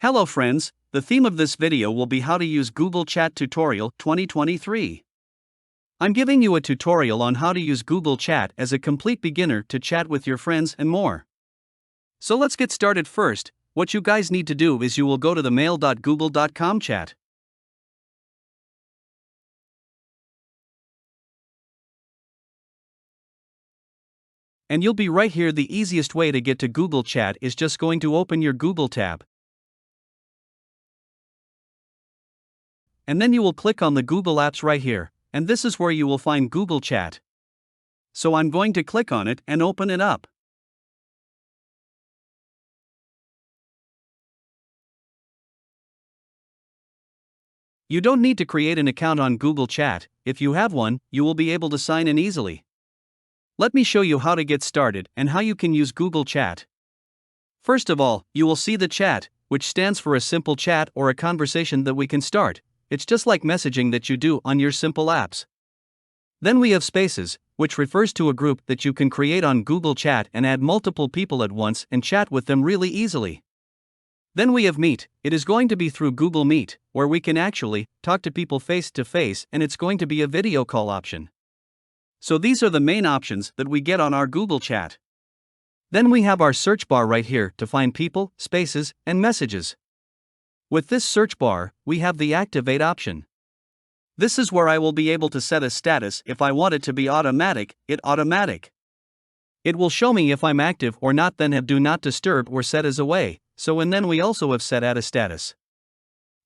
Hello friends, the theme of this video will be how to use Google Chat Tutorial 2023. I'm giving you a tutorial on how to use Google Chat as a complete beginner to chat with your friends and more. So let's get started first. What you guys need to do is you will go to the mail.google.com chat. And you'll be right here. The easiest way to get to Google Chat is just going to open your Google tab. And then you will click on the Google Apps right here, and this is where you will find Google Chat. So I'm going to click on it and open it up. You don't need to create an account on Google Chat. If you have one, you will be able to sign in easily. Let me show you how to get started and how you can use Google Chat. First of all, you will see the chat, which stands for a simple chat or a conversation that we can start. It's just like messaging that you do on your simple apps. Then we have Spaces, which refers to a group that you can create on Google Chat and add multiple people at once and chat with them really easily. Then we have Meet. It is going to be through Google Meet, where we can actually talk to people face to face, and it's going to be a video call option. So these are the main options that we get on our Google Chat. Then we have our search bar right here to find people, spaces, and messages. With this search bar, we have the Activate option. This is where I will be able to set a status. If I want it to be automatic, automatic. It will show me if I'm active or not. Then have Do Not Disturb or set as away. And then we also have Set Add a Status,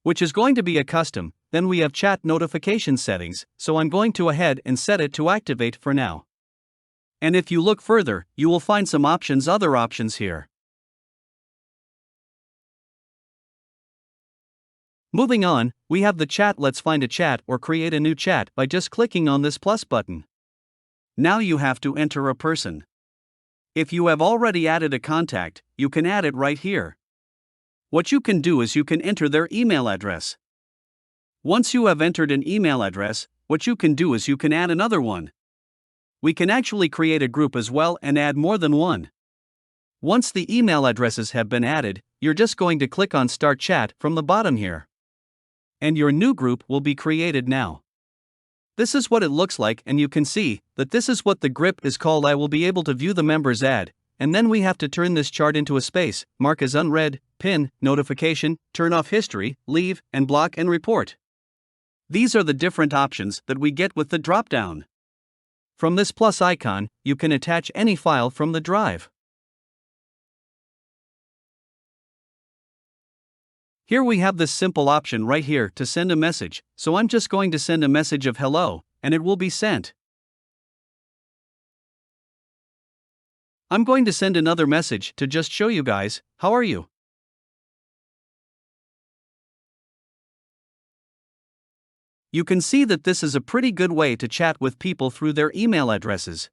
which is going to be a custom. Then we have Chat Notification Settings, so I'm going to ahead and set it to activate for now. And if you look further, you will find some other options here. Moving on, we have the chat. Let's find a chat or create a new chat by just clicking on this plus button. Now you have to enter a person. If you have already added a contact, you can add it right here. What you can do is you can enter their email address. Once you have entered an email address, what you can do is you can add another one. We can actually create a group as well and add more than one. Once the email addresses have been added, you're just going to click on Start Chat from the bottom here. And your new group will be created now. This is what it looks like, and you can see that this is what the group is called. I will be able to view the members add, and then we have to turn this chart into a space, mark as unread, pin, notification, turn off history, leave, and block and report. These are the different options that we get with the drop-down. From this plus icon, you can attach any file from the drive. Here we have this simple option right here to send a message, so I'm just going to send a message of hello, and it will be sent. I'm going to send another message to just show you guys, how are you? You can see that this is a pretty good way to chat with people through their email addresses.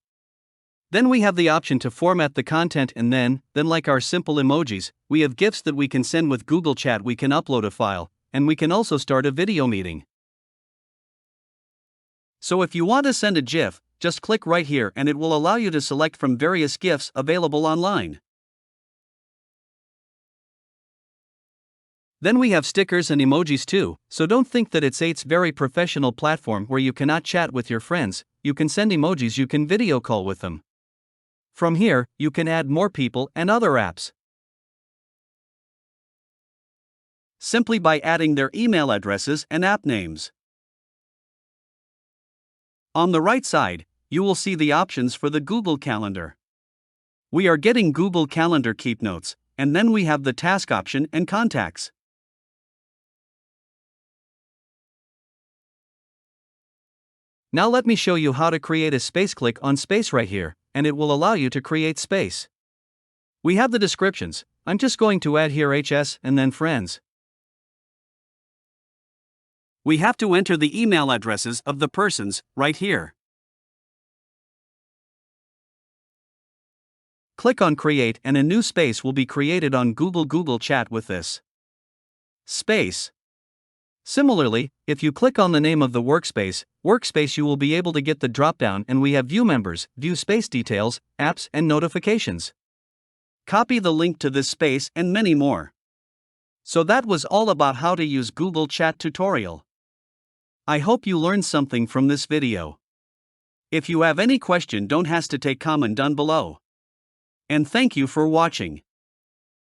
Then we have the option to format the content, and then like our simple emojis, we have GIFs that we can send with Google Chat. We can upload a file, and we can also start a video meeting. So if you want to send a GIF, just click right here and it will allow you to select from various GIFs available online. Then we have stickers and emojis too, so don't think that it's a very professional platform where you cannot chat with your friends. You can send emojis, you can video call with them. From here, you can add more people and other apps, simply by adding their email addresses and app names. On the right side, you will see the options for the Google Calendar. We are getting Google Calendar Keep Notes, and then we have the task option and contacts. Now let me show you how to create a space. Click on Space right here, and it will allow you to create space. We have the descriptions. I'm just going to add here HS and then friends. We have to enter the email addresses of the persons right here. Click on Create and a new space will be created on Google Chat with this space. Similarly, if you click on the name of the workspace, you will be able to get the drop-down, and we have View Members, View Space Details, Apps and Notifications. Copy the link to this space and many more. So that was all about how to use Google Chat tutorial. I hope you learned something from this video. If you have any question, don't hesitate to comment down below. And thank you for watching.